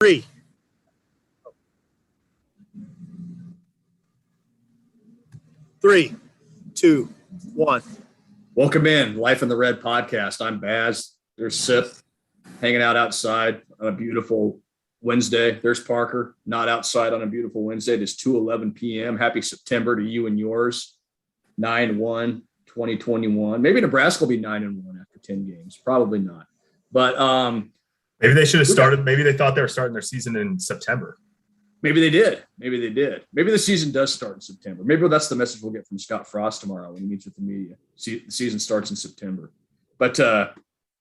Three. Three, two, one. Welcome in, Life in the Red podcast. I'm Baz. There's Sip hanging out outside on a beautiful Wednesday. There's Parker, not outside on a beautiful Wednesday. It is 2:11 p.m. Happy September to you and yours. 9-1-2021. Maybe Nebraska will be 9-1 after 10 games. Probably not. But maybe they should have started. Maybe they thought they were starting their season in September. Maybe they did. Maybe the season does start in September. Maybe that's the message we'll get from Scott Frost tomorrow when he meets with the media. The season starts in September. But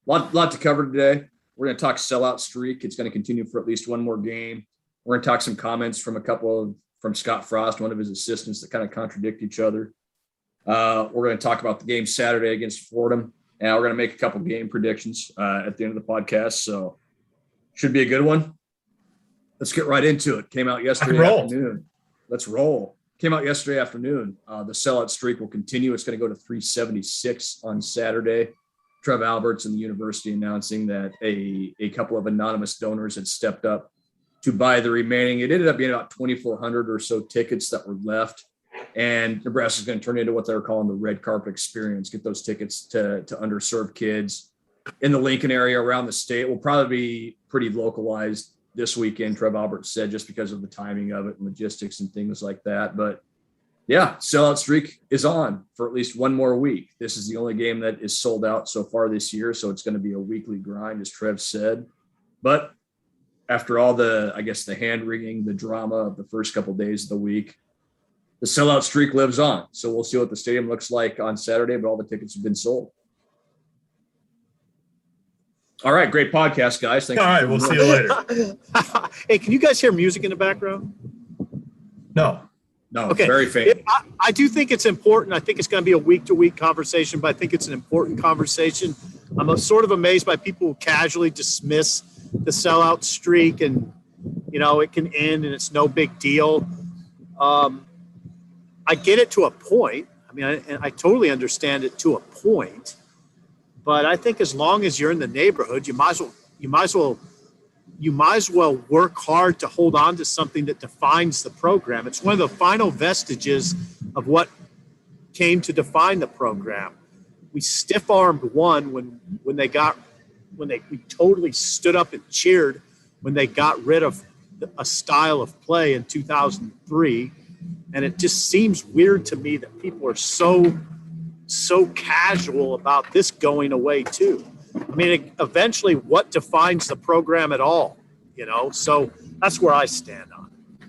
lot to cover today. We're going to talk sellout streak. It's going to continue for at least one more game. We're going to talk some comments from from Scott Frost, one of his assistants, that kind of contradict each other. We're going to talk about the game Saturday against Fordham, and we're going to make a couple game predictions at the end of the podcast. So should be a good one. Let's get right into it. Came out yesterday afternoon. Let's roll. Came out yesterday afternoon. The sellout streak will continue. It's going to go to 376 on Saturday. Trev Alberts and the university announcing that a couple of anonymous donors had stepped up to buy the remaining. It ended up being about 2,400 or so tickets that were left. And Nebraska is going to turn into what they're calling the red carpet experience, get those tickets to underserved kids in the Lincoln area, around the state. Will probably be pretty localized this weekend, Trev Alberts said, just because of the timing of it and logistics and things like that. But yeah, sellout streak is on for at least one more week. This is the only game that is sold out so far this year, so it's going to be a weekly grind, as Trev said. But after all the hand-wringing, the drama of the first couple of days of the week, the sellout streak lives on. So we'll see what the stadium looks like on Saturday, but all the tickets have been sold. All right, great podcast, guys. Thanks. All right, we'll see you later. Hey, can you guys hear music in the background? No, Okay. Very faint. I do think it's important. I think it's going to be a week-to-week conversation, but I think it's an important conversation. I'm sort of amazed by people who casually dismiss the sellout streak and, it can end and it's no big deal. I get it to a point. I mean, I totally understand it to a point. But I think as long as you're in the neighborhood, you might as well work hard to hold on to something that defines the program. It's one of the final vestiges of what came to define the program. We stiff-armed one when we totally stood up and cheered when they got rid of a style of play in 2003, and it just seems weird to me that people are so casual about this going away too. I mean, eventually what defines the program at all, So that's where I stand on it.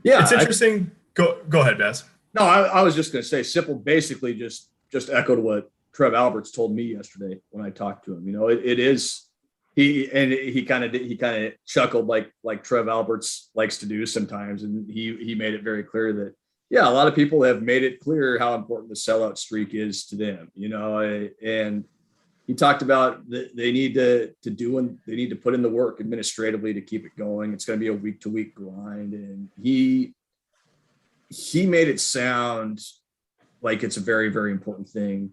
Yeah. It's interesting. Go ahead, Baz. No, I was just going to say, Sipple basically just echoed what Trev Alberts told me yesterday when I talked to him. It is, he kind of chuckled like Trev Alberts likes to do sometimes. And he made it very clear that, yeah, a lot of people have made it clear how important the sellout streak is to them, and he talked about they need to put in the work administratively to keep it going. It's going to be a week-to-week grind, and he made it sound like it's a very, very important thing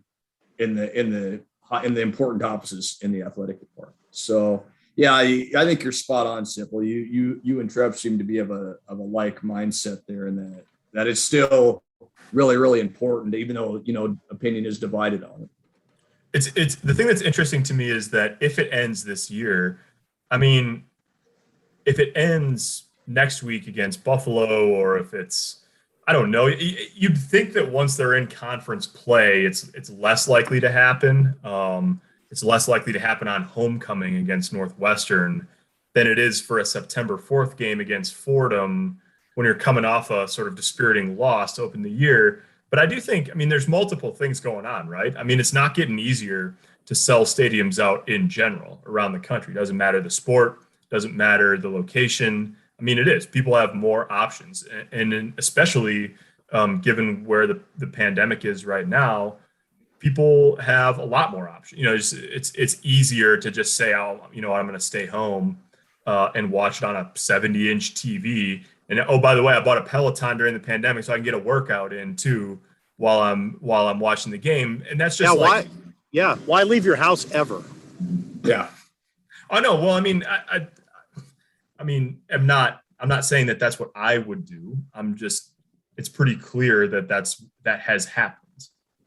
in the important offices in the athletic department. So yeah, I think you're spot on, Sipple. You and Trev seem to be of a like mindset there, in that it's still really, really important, even though, opinion is divided on it. It's the thing that's interesting to me is that if it ends this year, I mean, if it ends next week against Buffalo, or if it's, I don't know, you'd think that once they're in conference play, it's less likely to happen. It's less likely to happen on homecoming against Northwestern than it is for a September 4th game against Fordham, when you're coming off a sort of dispiriting loss to open the year. But I do think, there's multiple things going on, right? It's not getting easier to sell stadiums out in general around the country. It doesn't matter the sport, doesn't matter the location. It is. People have more options. And especially given where the pandemic is right now, people have a lot more options. It's easier to just say, I'm going to stay home and watch it on a 70-inch TV. And oh, by the way, I bought a Peloton during the pandemic so I can get a workout in too while I'm watching the game. And that's just why leave your house ever? Yeah. I know. Well, I mean, I'm not saying that that's what I would do. It's pretty clear that has happened.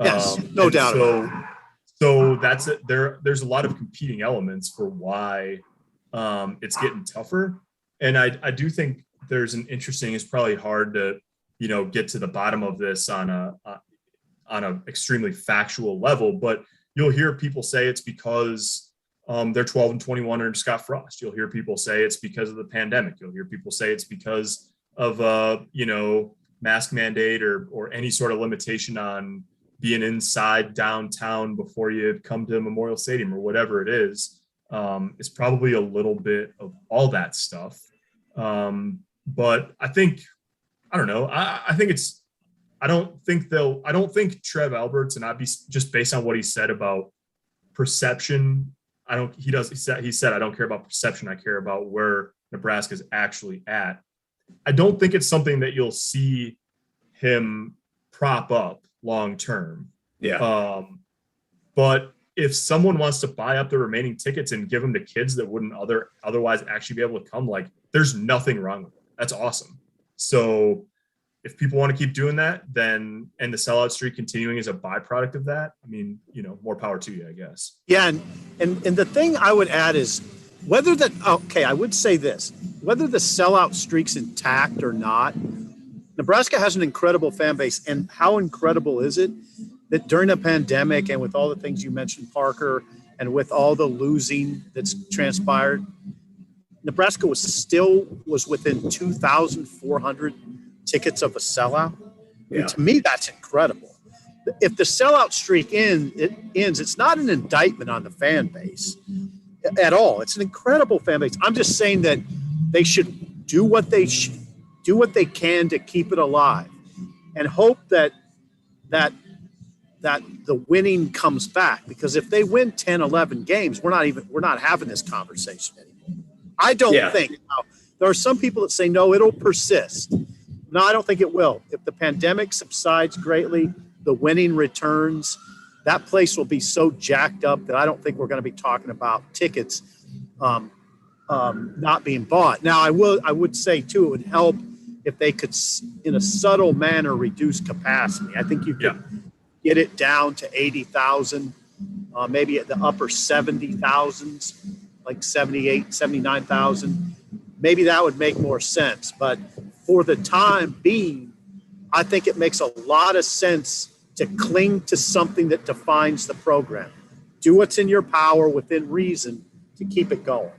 Yes, no doubt about it. So that's it. There's a lot of competing elements for why it's getting tougher. And I do think there's it's probably hard to, get to the bottom of this on a extremely factual level, but you'll hear people say it's because they're 12-21 under Scott Frost. You'll hear people say it's because of the pandemic. You'll hear people say it's because of mask mandate or any sort of limitation on being inside downtown before you come to Memorial Stadium or whatever it is. It's probably a little bit of all that stuff. But I think, I don't know. I don't think Trev Alberts, and just based on what he said about perception. He said, I don't care about perception. I care about where Nebraska's actually at. I don't think it's something that you'll see him prop up long term. Yeah. But if someone wants to buy up the remaining tickets and give them to kids that wouldn't otherwise actually be able to come, like, there's nothing wrong with it. That's awesome. So if people want to keep doing that, and the sellout streak continuing as a byproduct of that, I mean, more power to you, I guess. Yeah. And the thing I would add is I would say this, whether the sellout streak's intact or not, Nebraska has an incredible fan base. And how incredible is it that during the pandemic and with all the things you mentioned, Parker, and with all the losing that's transpired, Nebraska was within 2,400 tickets of a sellout. Yeah. And to me, that's incredible. If the sellout streak ends, it's not an indictment on the fan base at all. It's an incredible fan base. I'm just saying that they should do what they can to keep it alive, and hope that the winning comes back. Because if they win 10, 11 games, we're not having this conversation anymore. I don't think. Now, there are some people that say, no, it'll persist. No, I don't think it will. If the pandemic subsides greatly, the winning returns, that place will be so jacked up that I don't think we're going to be talking about tickets not being bought. Now, I would say, too, it would help if they could, in a subtle manner, reduce capacity. I think you could get it down to 80,000, maybe at the upper 70,000s, like 78, 79,000. Maybe that would make more sense. But for the time being, I think it makes a lot of sense to cling to something that defines the program. Do what's in your power within reason to keep it going.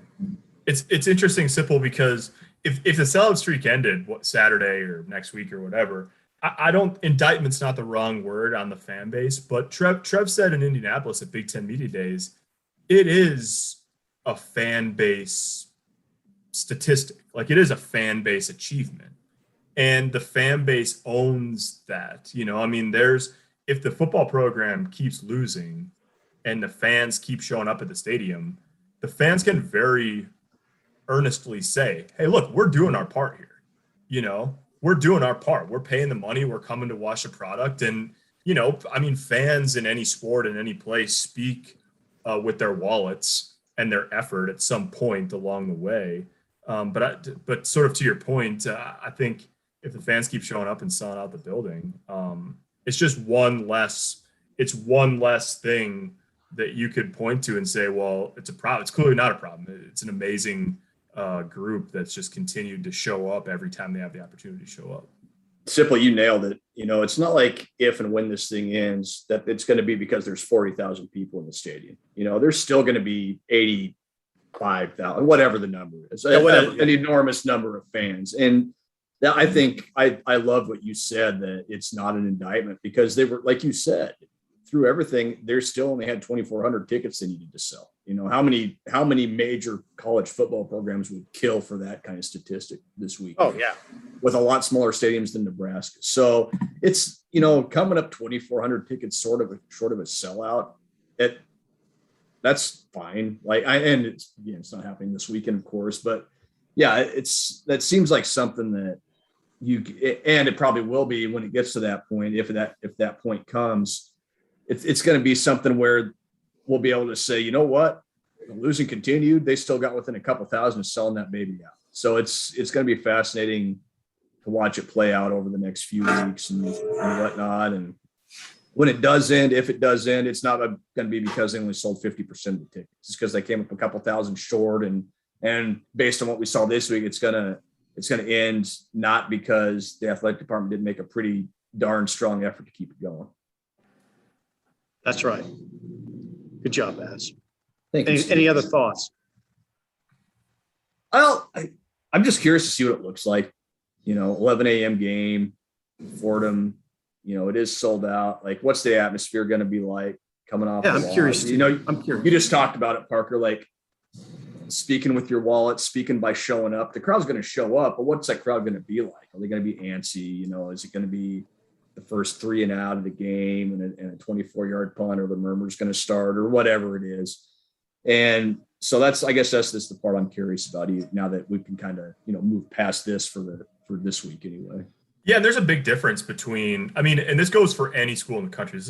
It's interesting, Sipple, because if the sellout streak ended Saturday or next week or whatever, I don't, indictment's not the wrong word on the fan base, but Trev said in Indianapolis at Big Ten Media Days, it is a fan base statistic. Like, it is a fan base achievement, and the fan base owns that. I mean, if the football program keeps losing and the fans keep showing up at the stadium, the fans can very earnestly say, hey, look, we're doing our part here. We're doing our part. We're paying the money. We're coming to watch the product. And, I mean, fans in any sport, in any place, speak with their wallets and their effort at some point along the way. But sort of to your point, I think if the fans keep showing up and selling out the building, it's just one less thing that you could point to and say, well, it's a problem. It's clearly not a problem. It's an amazing group that's just continued to show up every time they have the opportunity to show up. Sipple, you nailed it. It's not like if and when this thing ends that it's going to be because there's 40,000 people in the stadium. There's still going to be 85,000, whatever the number is, an enormous number of fans. And I think I love what you said, that it's not an indictment, because they were, like you said, through everything, they still only had 2,400 tickets they needed to sell. How many major college football programs would kill for that kind of statistic this week? Oh yeah, with a lot smaller stadiums than Nebraska. So it's coming up 2,400 tickets, short of a sellout. That's fine. And it's not happening this weekend, of course, but yeah, that seems like something that and it probably will be when it gets to that point. If that point comes, it's going to be something where we'll be able to say, you know what, the losing continued. They still got within a couple thousand of selling that baby out. So it's going to be fascinating to watch it play out over the next few weeks and whatnot. And when it does end, if it does end, it's not going to be because they only sold 50% of the tickets. It's because they came up a couple thousand short. And based on what we saw this week, it's going to end not because the athletic department didn't make a pretty darn strong effort to keep it going. That's right. Good job, Baz. Thank you. Any other thoughts? Well, I'm just curious to see what it looks like. 11 a.m. game, Fordham, it is sold out. Like, what's the atmosphere going to be like coming off? Yeah, I'm curious. I'm curious. You just talked about it, Parker, like speaking with your wallet, speaking by showing up. The crowd's going to show up, but what's that crowd going to be like? Are they going to be antsy? Is it going to be the first 3 and out of the game and a 24-yard punt, or the murmur's going to start, or whatever it is? And so I guess that's the part I'm curious about now that we can kind of, move past this for this week anyway. Yeah, and there's a big difference between, and this goes for any school in the country. This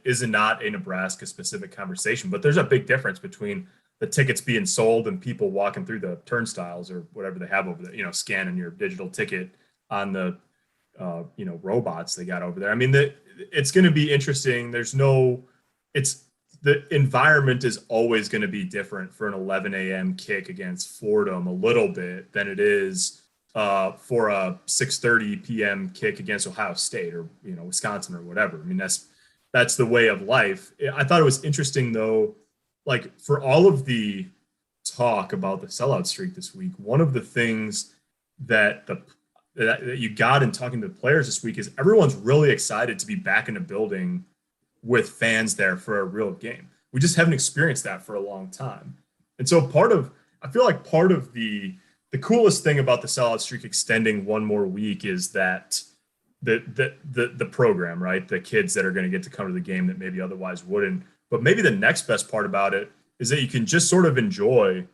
is not a Nebraska specific conversation, but there's a big difference between the tickets being sold and people walking through the turnstiles or whatever they have over there, scanning your digital ticket on the, robots they got over there. It's going to be interesting. The environment is always going to be different for an 11 a.m. kick against Fordham a little bit than it is for a 6:30 p.m. kick against Ohio State or Wisconsin or whatever. That's the way of life. I thought it was interesting though, like for all of the talk about the sellout streak this week, one of the things that you got in talking to the players this week is everyone's really excited to be back in the building with fans there for a real game. We just haven't experienced that for a long time. And so I feel like part of the coolest thing about the sellout streak extending one more week is that the program, right? The kids that are going to get to come to the game that maybe otherwise wouldn't. But maybe the next best part about it is that you can just sort of enjoy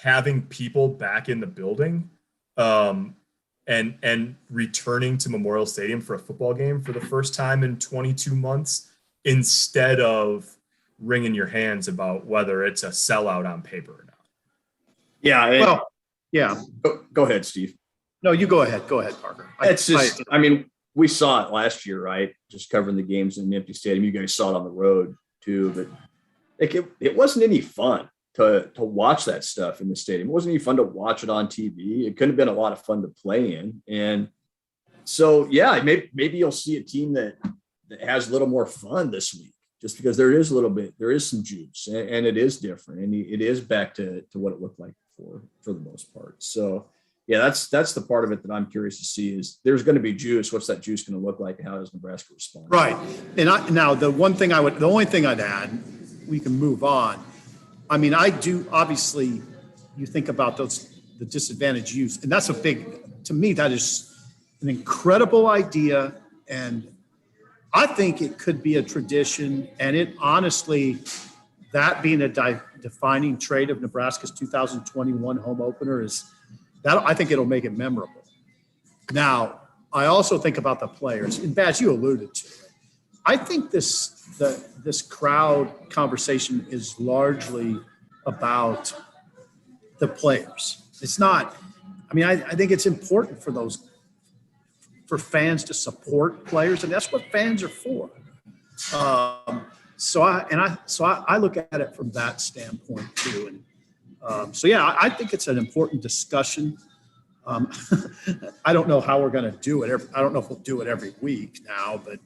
having people back in the building and returning to Memorial Stadium for a football game for the first time in 22 months instead of wringing your hands about whether it's a sellout on paper or not. Yeah. Yeah. Go ahead, Steve. No, you go ahead. Go ahead, Parker. We saw it last year, right? Just covering the games in an empty stadium. You guys saw it on the road too, but it wasn't any fun to watch that stuff in the stadium. It wasn't any fun to watch it on TV. It couldn't have been a lot of fun to play in. And so, yeah, maybe you'll see a team that has a little more fun this week, just because there is some juice and it is different and it is back to what it looked like before for the most part. So yeah, that's the part of it that I'm curious to see is there's going to be juice. What's that juice going to look like and how does Nebraska respond? Right. And the only thing I'd add, we can move on. I do, obviously you think about the disadvantaged youth, and that's to me, that is an incredible idea. And I think it could be a tradition, and it honestly, that being a defining trait of Nebraska's 2021 home opener I think it'll make it memorable. Now, I also think about the players, and Baz, you alluded to it. I think this crowd conversation is largely about the players. It's not. I think it's important for fans to support players, and that's what fans are for. So I look at it from that standpoint too, and I think it's an important discussion. I don't know how we're going to do it. I don't know if we'll do it every week now, but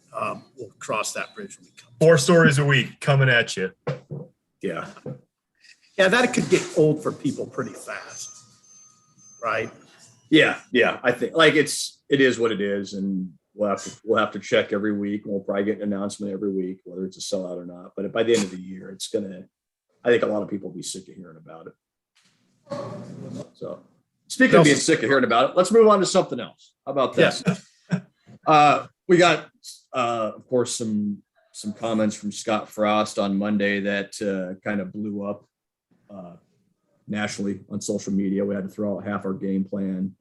we'll cross that bridge when we come. 4 stories a week coming at you. Yeah. Yeah, that could get old for people pretty fast, right? Yeah. I think it is what it is, and we'll have to check every week. We'll probably get an announcement every week whether it's a sellout or not. But by the end of the year, I think a lot of people will be sick of hearing about it. So, speaking of being sick of hearing about it, let's move on to something else. How about this? Yeah. We got, of course, some comments from Scott Frost on Monday that kind of blew up nationally on social media. We had to throw out half our game plan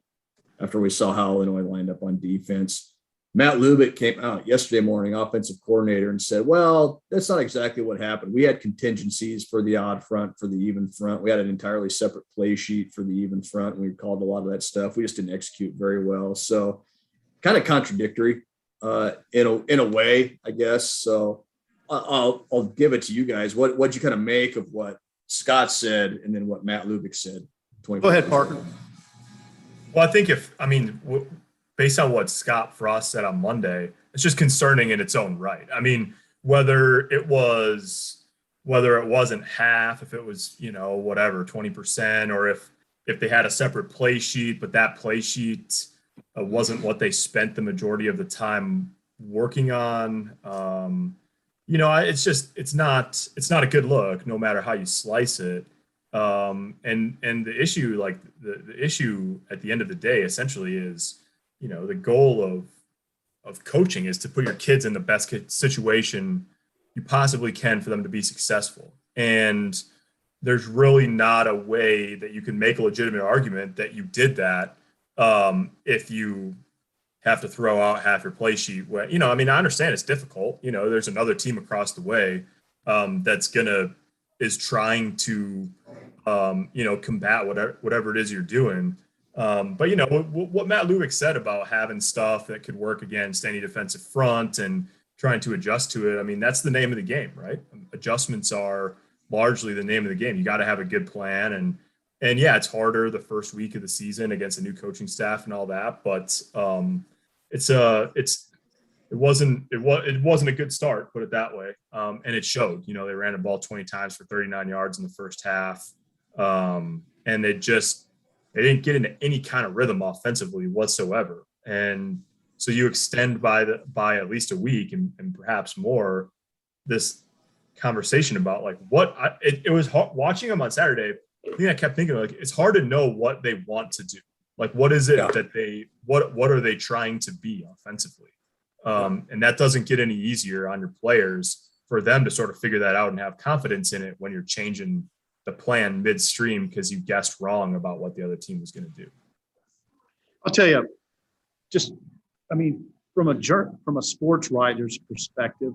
after we saw how Illinois lined up on defense. Matt Lubick came out yesterday morning, offensive coordinator, and said, well, that's not exactly what happened. We had contingencies for the odd front, for the even front. We had an entirely separate play sheet for the even front. We called a lot of that stuff. We just didn't execute very well. So kind of contradictory in a way, I guess. So I'll give it to you guys. What'd you kind of make of what Scott said and then what Matt Lubick said? Go ahead, Parker. Well, I think based on what Scott Frost said on Monday, it's just concerning in its own right. I mean, whether it wasn't half, if it was, 20%, or if they had a separate play sheet, but that play sheet wasn't what they spent the majority of the time working on. It's not a good look, no matter how you slice it. And the issue, the issue at the end of the day, essentially is, the goal of coaching is to put your kids in the best situation you possibly can for them to be successful. And there's really not a way that you can make a legitimate argument that you did that if you have to throw out half your play sheet. Where, I understand it's difficult. There's another team across the way is trying to, combat whatever it is you're doing. But what Matt Lubick said about having stuff that could work against any defensive front and trying to adjust to it, that's the name of the game, right? Adjustments are largely the name of the game. You got to have a good plan, and yeah, it's harder the first week of the season against a new coaching staff and all that, but it wasn't a good start, put it that way, and it showed. They ran the ball 20 times for 39 yards in the first half, and they didn't get into any kind of rhythm offensively whatsoever. And so you extend by at least a week and perhaps more this conversation about it was hard, watching them on Saturday. The thing I kept thinking, it's hard to know what they want to do. What is it that what are they trying to be offensively? And that doesn't get any easier on your players for them to sort of figure that out and have confidence in it when you're changing the plan midstream because you guessed wrong about what the other team was going to do. I'll tell you, from a sports writer's perspective,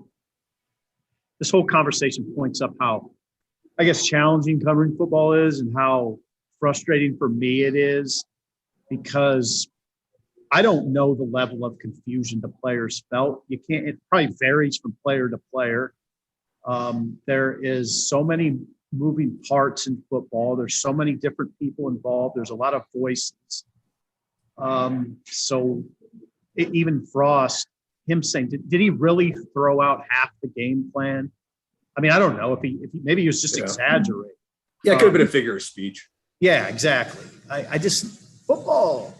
this whole conversation points up how, I guess, challenging covering football is and how frustrating for me it is, because I don't know the level of confusion the players felt. It probably varies from player to player. There is so many moving parts in football. There's so many different people involved. There's a lot of voices. Even Frost, him saying, did he really throw out half the game plan? I don't know if he maybe he was just exaggerating. Yeah, it could have been a figure of speech. Yeah, exactly. Football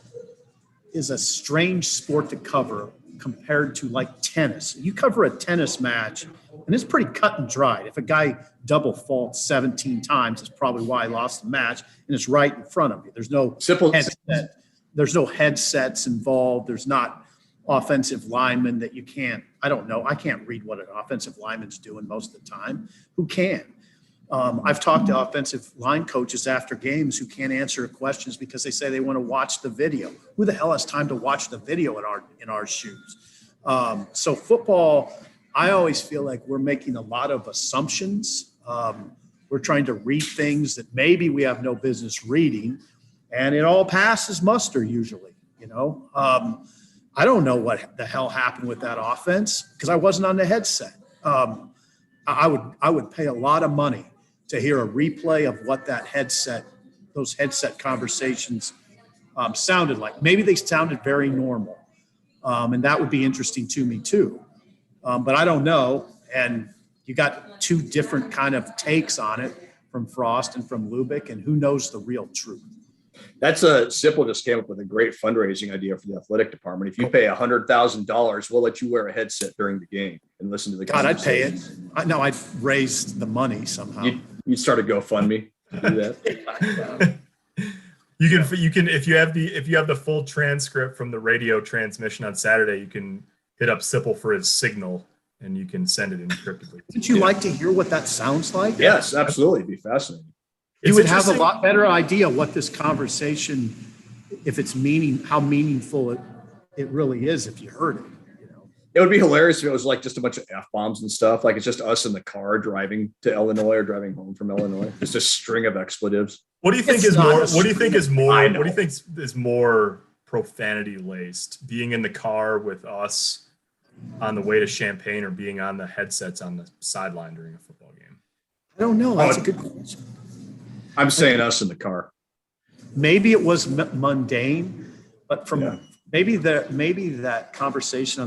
is a strange sport to cover compared to tennis. You cover a tennis match and it's pretty cut and dried. If a guy double faults 17 times, it's probably why he lost the match, and it's right in front of you. There's no Sipple. headset. There's no headsets involved. There's not offensive linemen that you can't. I don't know. I can't read what an offensive lineman's doing most of the time. Who can? I've talked to offensive line coaches after games who can't answer questions because they say they want to watch the video. Who the hell has time to watch the video in our shoes? So football, I always feel like we're making a lot of assumptions. We're trying to read things that maybe we have no business reading, and it all passes muster usually. I don't know what the hell happened with that offense because I wasn't on the headset. I would pay a lot of money to hear a replay of what those headset conversations sounded like. Maybe they sounded very normal, and that would be interesting to me too. But I don't know. And you got two different kind of takes on it from Frost and from Lubick, and who knows the real truth. That's Sipple just came up with a great fundraising idea for the athletic department. If you pay $100,000, we'll let you wear a headset during the game and listen to the. God, I'd pay it. I'd raise the money somehow. You'd start a GoFundMe. Do that. You can if you have the full transcript from the radio transmission on Saturday, you can hit up Sipple for his signal and you can send it encryptedly. Would you like to hear what that sounds like? Yes, absolutely. It'd be fascinating. You would have a lot better idea what this conversation, if it's how meaningful it really is if you heard it. It would be hilarious if it was like just a bunch of F-bombs and stuff. Like it's just us in the car driving to Illinois or driving home from Illinois. Just a string of expletives. What do you think It's is not more? a What do you think is more? I What know. do you think is more profanity laced? Being in the car with us on the way to Champaign, or being on the headsets on the sideline during a football game? I don't know. That's Oh, a good question. I'm saying us in the car. Maybe it was mundane, but from Yeah. maybe that conversation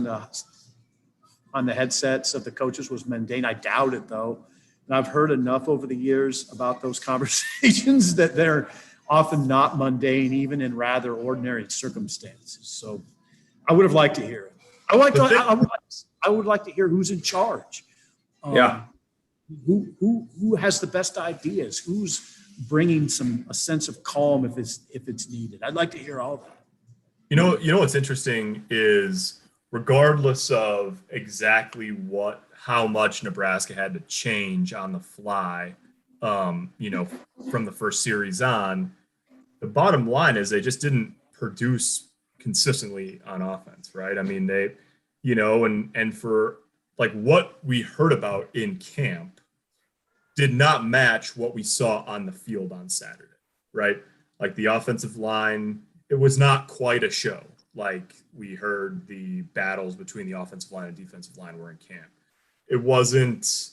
on the headsets of the coaches was mundane. I doubt it though. And I've heard enough over the years about those conversations that they're often not mundane, even in rather ordinary circumstances. So I would have liked to hear it. I would like to hear who's in charge. Yeah. Who has the best ideas? Who's bringing a sense of calm if it's needed? I'd like to hear all that. You know what's interesting is, regardless of exactly how much Nebraska had to change on the fly, from the first series on, the bottom line is they just didn't produce consistently on offense, right? I mean, they, and for like what we heard about in camp did not match what we saw on the field on Saturday, right? Like the offensive line, it was not quite a show. Like we heard the battles between the offensive line and defensive line were in camp. It wasn't,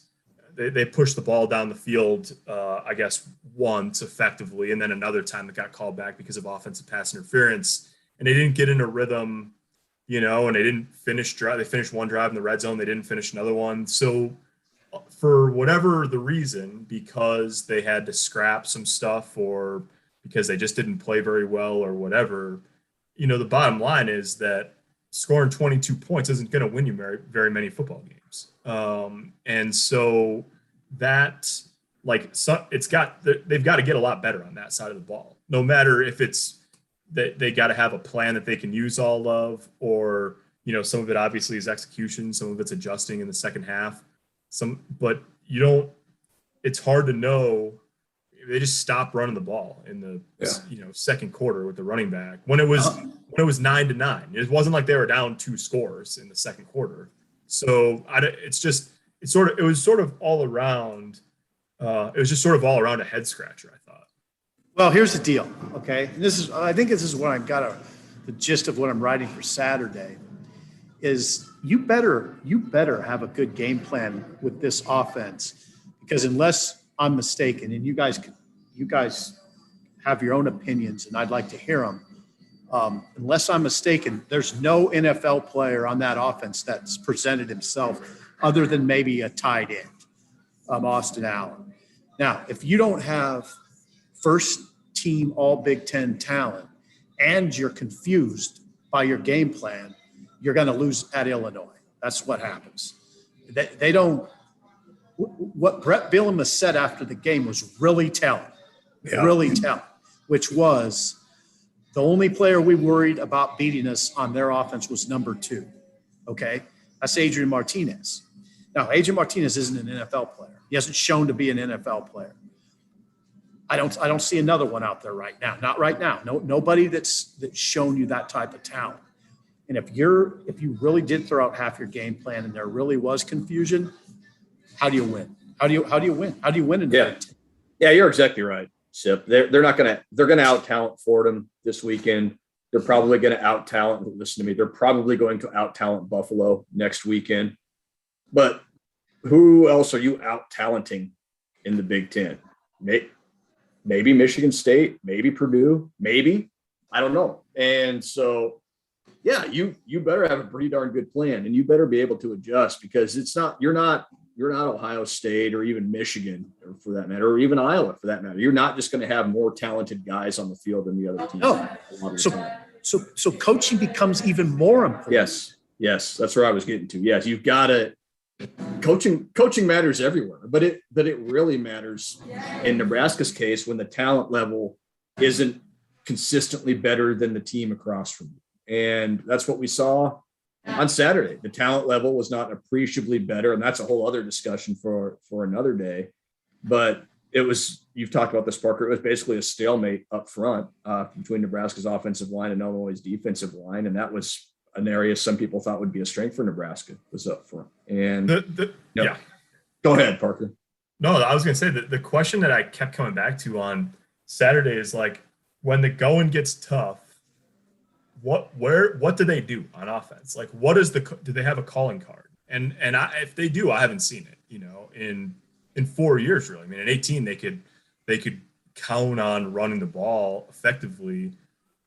they pushed the ball down the field, I guess, once effectively, and then another time that got called back because of offensive pass interference. And they didn't get in a rhythm, and they didn't finish drive. They finished one drive in the red zone. They didn't finish another one. So for whatever the reason, because they had to scrap some stuff or because they just didn't play very well or whatever, the bottom line is that scoring 22 points isn't going to win you very, very many football games. And so that, they've got to get a lot better on that side of the ball, no matter if it's that they got to have a plan that they can use all of, or, some of it obviously is execution. Some of it's adjusting in the second half. But it's hard to know. They just stopped running the ball in the second quarter with the running back when it was 9-9. It wasn't like they were down 2 scores in the second quarter. So it was sort of all around. It was just sort of all around a head scratcher, I thought. Well, here's the deal, okay? And I think this is what I've got the gist of what I'm writing for Saturday is you better have a good game plan with this offense, because unless I'm mistaken, and you guys have your own opinions and I'd like to hear them. Unless I'm mistaken, there's no NFL player on that offense that's presented himself other than maybe a tight end, Austin Allen. Now, if you don't have first team all Big Ten talent and you're confused by your game plan, you're going to lose at Illinois. That's what happens. They don't. What Brett Bielema said after the game was really telling, which was the only player we worried about beating us on their offense was number 2. Okay, that's Adrian Martinez. Now, Adrian Martinez isn't an NFL player. He hasn't shown to be an NFL player. I don't see another one out there right now. Not right now. Nobody that's shown you that type of talent. And if you really did throw out half your game plan and there really was confusion, how do you win? How do you win? How do you win in the Big Ten? Yeah, you're exactly right, Sip. They're gonna out-talent Fordham this weekend. They're probably gonna out-talent, listen to me, they're probably going to out-talent Buffalo next weekend. But who else are you out-talenting in the Big Ten? Maybe Michigan State, maybe Purdue, maybe. I don't know. And so, yeah, you better have a pretty darn good plan, and you better be able to adjust, because you're not Ohio State or even Michigan, or for that matter, or even Iowa for that matter. You're not just going to have more talented guys on the field than the other teams. No. So coaching becomes even more important. Yes, that's where I was getting to. Yes, you've got to. Coaching matters everywhere, but it really matters in Nebraska's case when the talent level isn't consistently better than the team across from you. And that's what we saw on Saturday. The talent level was not appreciably better, and that's a whole other discussion for another day. But you've talked about this, Parker. It was basically a stalemate up front between Nebraska's offensive line and Illinois' defensive line, and that was an area some people thought would be a strength for Nebraska was up front. And yeah. Go ahead, Parker. No, I was going to say that the question that I kept coming back to on Saturday is like, when the going gets tough, what do they do on offense? Like, do they have a calling card? And if they do, I haven't seen it, in 4 years, really. I mean, in 18, they could count on running the ball effectively,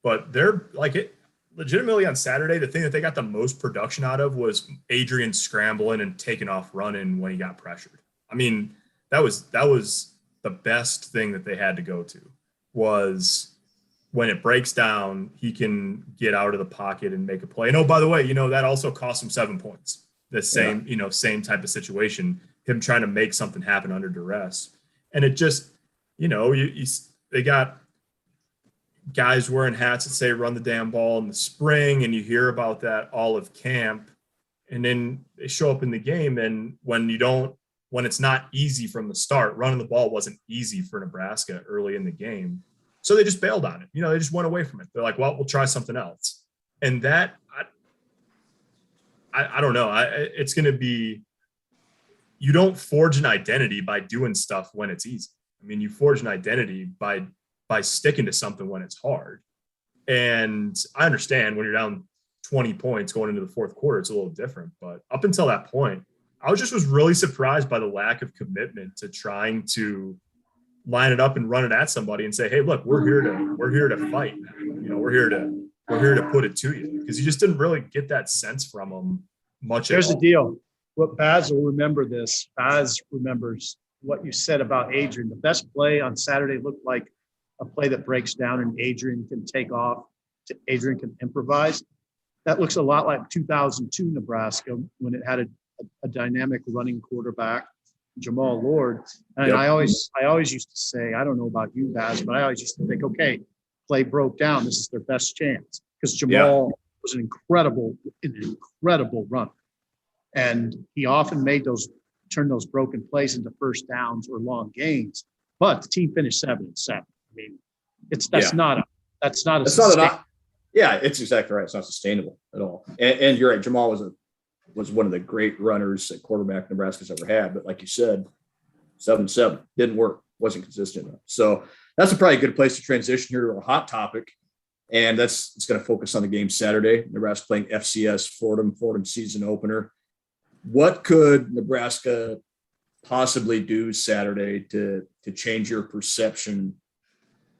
but they're like it legitimately on Saturday. The thing that they got the most production out of was Adrian scrambling and taking off running when he got pressured. I mean, that was the best thing that they had to go to, was when it breaks down, he can get out of the pocket and make a play. And oh, by the way, that also cost him 7 points. The same, same type of situation, him trying to make something happen under duress. And it just, they got guys wearing hats that say run the damn ball in the spring, and you hear about that all of camp. And then they show up in the game, and when it's not easy from the start, running the ball wasn't easy for Nebraska early in the game. So they just bailed on it. They just went away from it. They're like, well, we'll try something else. And that, I don't know. It's going to be, you don't forge an identity by doing stuff when it's easy. I mean, you forge an identity by sticking to something when it's hard. And I understand when you're down 20 points going into the fourth quarter, it's a little different. But up until that point, I was really surprised by the lack of commitment to trying to line it up and run it at somebody and say, hey, look, we're here to fight. We're here to put it to you, because you just didn't really get that sense from them much. Here's the deal. What Baz will remember this. Baz remembers what you said about Adrian. The best play on Saturday looked like a play that breaks down and Adrian can take off. Adrian can improvise. That looks a lot like 2002 Nebraska, when it had a dynamic running quarterback, Jamal Lord. And Yep. I always used to say, I don't know about you guys, but I always used to think, okay, play broke down. This is their best chance, because Jamal was an incredible runner. And he often turned those broken plays into first downs or long gains. But the team finished 7-7. I mean, it's exactly right. It's not sustainable at all. And you're right. Jamal was one of the great runners at quarterback Nebraska's ever had. But like you said, 7-7 didn't work, wasn't consistent enough. So that's probably a good place to transition here to our hot topic. And it's going to focus on the game Saturday. Nebraska playing FCS Fordham season opener. What could Nebraska possibly do Saturday to change your perception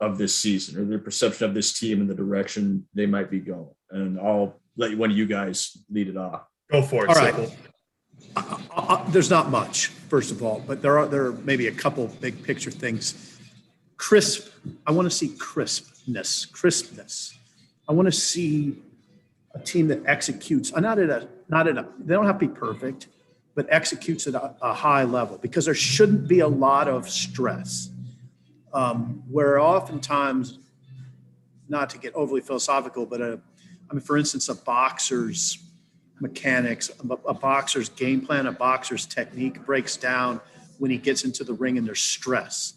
of this season, or the perception of this team in the direction they might be going? And I'll let one of you guys lead it off. Go for it. All right. There's not much, first of all, but there are maybe a couple big picture things. I want to see crispness. I want to see a team that executes, they don't have to be perfect, but executes at a high level, because there shouldn't be a lot of stress. Where oftentimes, not to get overly philosophical, but for instance, a boxer's mechanics, a boxer's game plan, a boxer's technique breaks down when he gets into the ring and there's stress.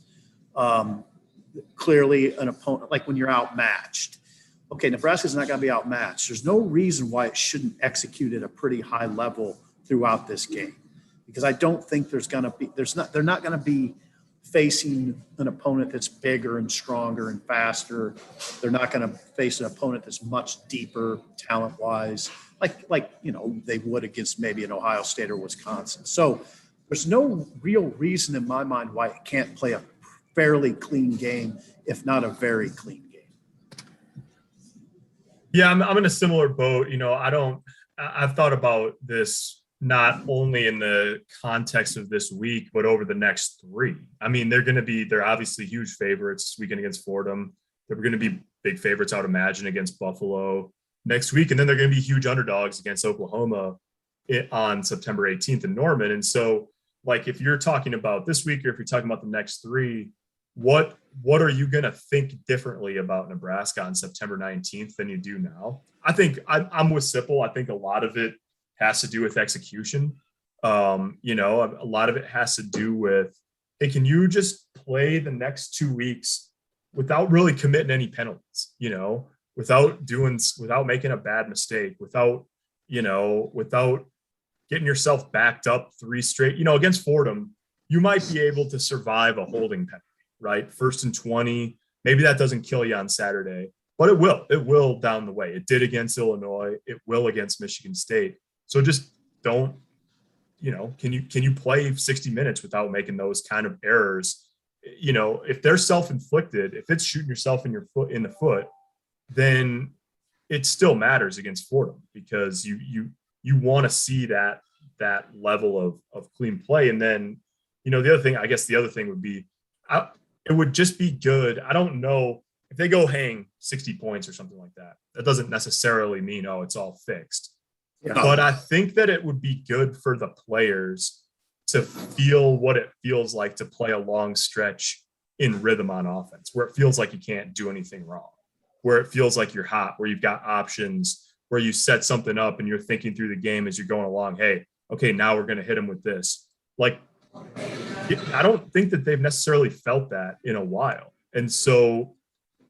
Clearly an opponent, like when you're outmatched. Okay, Nebraska's not going to be outmatched. There's no reason why it shouldn't execute at a pretty high level throughout this game, because I don't think they're not going to be facing an opponent that's bigger and stronger and faster. They're not going to face an opponent that's much deeper talent-wise, like they would against maybe an Ohio State or Wisconsin. So there's no real reason in my mind why it can't play a fairly clean game, if not a very clean game. Yeah, I'm in a similar boat. I've thought about this not only in the context of this week, but over the next three. I mean, they're obviously huge favorites this weekend against Fordham. They're going to be big favorites, I would imagine, against Buffalo next week. And then they're going to be huge underdogs against Oklahoma on September 18th in Norman. And so, like, if you're talking about this week, or if you're talking about the next three, what are you going to think differently about Nebraska on September 19th than you do now? I think I'm with Sipple. I think a lot of it has to do with execution. A lot of it has to do with, hey, can you just play the next 2 weeks without really committing any penalties? without making a bad mistake, without getting yourself backed up 3 straight, against Fordham, you might be able to survive a holding penalty, right? 1st and 20, maybe that doesn't kill you on Saturday, but it will down the way. It did against Illinois. It will against Michigan State. So just don't, can you play 60 minutes without making those kind of errors? If they're self-inflicted, if it's shooting yourself in the foot, then it still matters against Fordham, because you want to see that level of clean play. And then, the other thing would be, it would just be good. I don't know if they go hang 60 points or something like that. That doesn't necessarily mean, it's all fixed. Yeah. But I think that it would be good for the players to feel what it feels like to play a long stretch in rhythm on offense, where it feels like you can't do anything wrong, where it feels like you're hot, where you've got options, where you set something up and you're thinking through the game as you're going along. Hey, okay, now we're going to hit them with this. Like, I don't think that they've necessarily felt that in a while. And so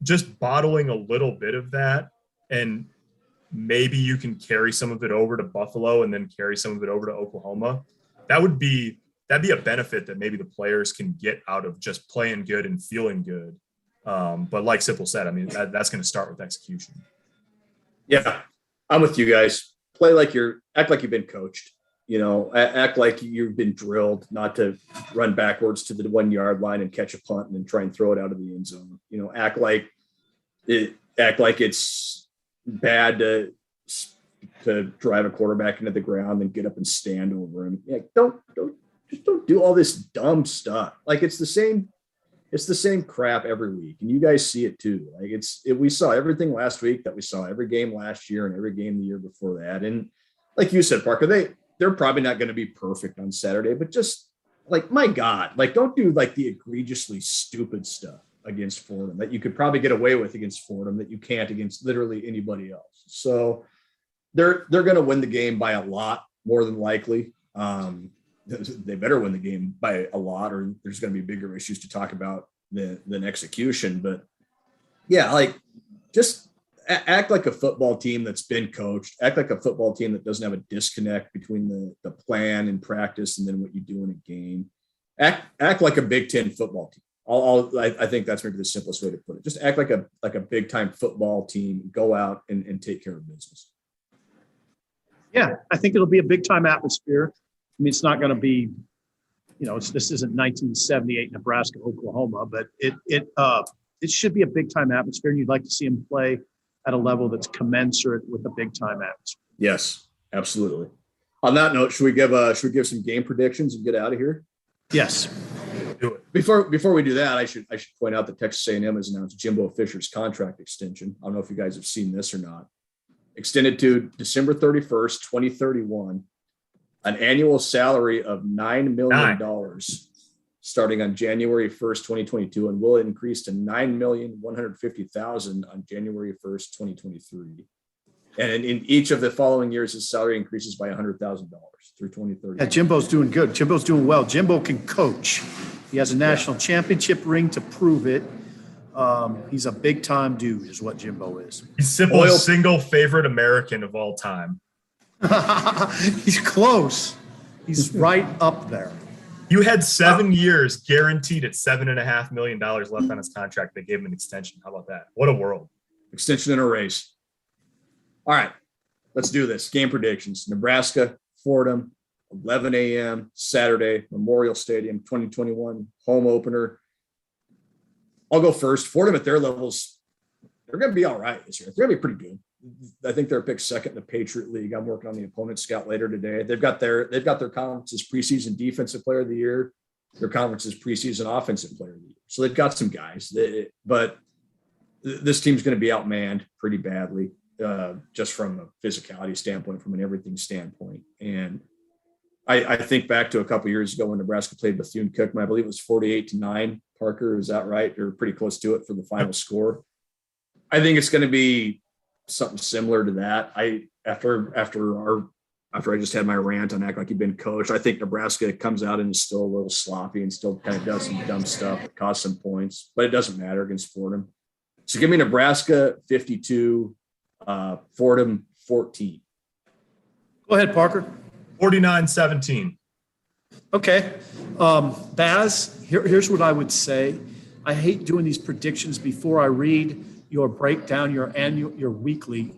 just bottling a little bit of that, and maybe you can carry some of it over to Buffalo and then carry some of it over to Oklahoma. That'd be a benefit that maybe the players can get out of just playing good and feeling good. But like Sipple said, that's going to start with execution. Yeah, I'm with you guys. Act like you've been coached. Act like you've been drilled not to run backwards to the 1 yard line and catch a punt and then try and throw it out of the end zone. Act like it's bad to drive a quarterback into the ground and get up and stand over him. Don't do all this dumb stuff. Like, it's the same crap every week, and you guys see it too. Like, we saw everything last week that we saw every game last year and every game the year before that. And like you said, Parker, they're probably not going to be perfect on Saturday, but just like, my God, like, don't do like the egregiously stupid stuff against Fordham that you could probably get away with against Fordham that you can't against literally anybody else. So they're going to win the game by a lot, more than likely. They better win the game by a lot, or there's going to be bigger issues to talk about than execution. But yeah, like, just act like a football team that's been coached. Act like a football team that doesn't have a disconnect between the plan and practice and then what you do in a game. Act like a Big Ten football team. I think that's maybe the simplest way to put it. Just act like a big time football team. Go out and take care of business. Yeah, I think it'll be a big time atmosphere. It's not going to be, this isn't 1978 Nebraska, Oklahoma, but it should be a big time atmosphere, and you'd like to see them play at a level that's commensurate with a big time atmosphere. Yes, absolutely. On that note, should we give some game predictions and get out of here? Yes. Do it. Before we do that, I should point out that Texas A&M has announced Jimbo Fisher's contract extension. I don't know if you guys have seen this or not. Extended to December 31st, 2031. An annual salary of $9 million starting on January 1st, 2022, and will increase to $9,150,000 on January 1st, 2023. And in each of the following years, his salary increases by $100,000 through 2030. Yeah, Jimbo's doing good. Jimbo's doing well. Jimbo can coach. He has a national championship ring to prove it. He's a big-time dude is what Jimbo is. He's Sipple's single favorite American of all time. He's close. He's right up there. You had 7 years guaranteed at $7.5 million left on his contract. They gave him an extension. How about that? What a world. Extension in a race. All right, let's do this. Game predictions. Nebraska, Fordham, 11 a.m. Saturday, Memorial Stadium, 2021 home opener. I'll go first. Fordham at their levels, they're going to be all right this year. They're going to be pretty good. I think they're picked second in the Patriot League. I'm working on the opponent scout later today. They've got their conference's preseason defensive player of the year, their conference's preseason offensive player of the year. So they've got some guys, but this team's going to be outmanned pretty badly, just from a physicality standpoint, from an everything standpoint. And I think back to a couple years ago when Nebraska played Bethune-Cookman. I believe it was 48-9. Parker, is that right? Or pretty close to it for the final score. I think it's going to be something similar to that. After I just had my rant on act like you've been coached, I think Nebraska comes out and is still a little sloppy and still kind of does some dumb stuff that costs some points, but it doesn't matter against Fordham. So give me Nebraska 52, Fordham 14. Go ahead, Parker. 49-17. Okay. Baz, here's what I would say. I hate doing these predictions before I read your breakdown, your weekly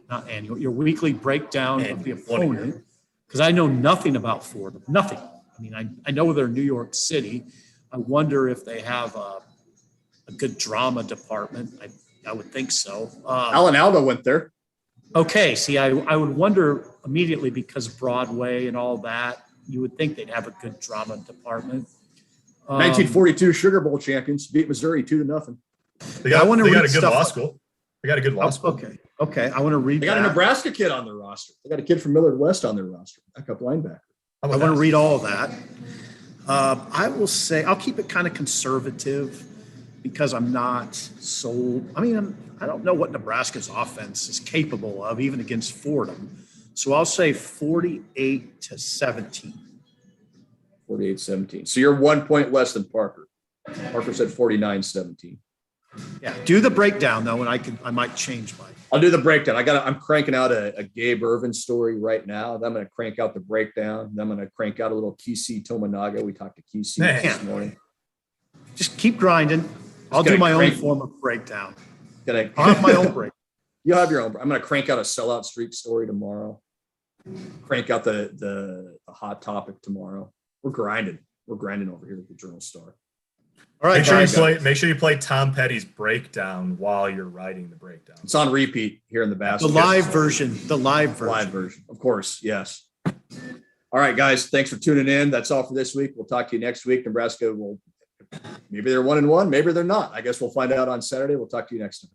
breakdown of the opponent, because I know nothing about Fordham, nothing. I mean, I know they're New York City. I wonder if they have a good drama department. I would think so. Alan Alda went there. Okay, see, I would wonder immediately because Broadway and all that, you would think they'd have a good drama department. 1942 Sugar Bowl champions beat Missouri 2-0. They got a good stuff law school. They got a good law school. Okay. I want to read. They got that. a Nebraska kid on their roster. They got a kid from Millard West on their roster, backup linebacker. I want to read all of that. I will say I'll keep it kind of conservative because I'm not sold. I mean, I don't know what Nebraska's offense is capable of, even against Fordham. So I'll say 48-17. 48-17. So you're 1 point less than Parker. Parker said 49-17. Yeah, do the breakdown though, and I might change mine. I'll do the breakdown. I'm cranking out a Gabe Irvin story right now. Then I'm going to crank out the breakdown. Then I'm going to crank out a little Kesey Tominaga. We talked to Kesey this morning. Just keep grinding. I'll do my own form of breakdown. I'll have my own break. You'll have your own. I'm going to crank out a sellout streak story tomorrow. Crank out the hot topic tomorrow. We're grinding. We're grinding over here at the Journal Star. All right, make sure you play Tom Petty's breakdown while you're writing the breakdown. It's on repeat here in the basket. The live version. Live version. Of course, yes. All right, guys. Thanks for tuning in. That's all for this week. We'll talk to you next week. Nebraska will maybe they're 1-1, maybe they're not. I guess we'll find out on Saturday. We'll talk to you next time.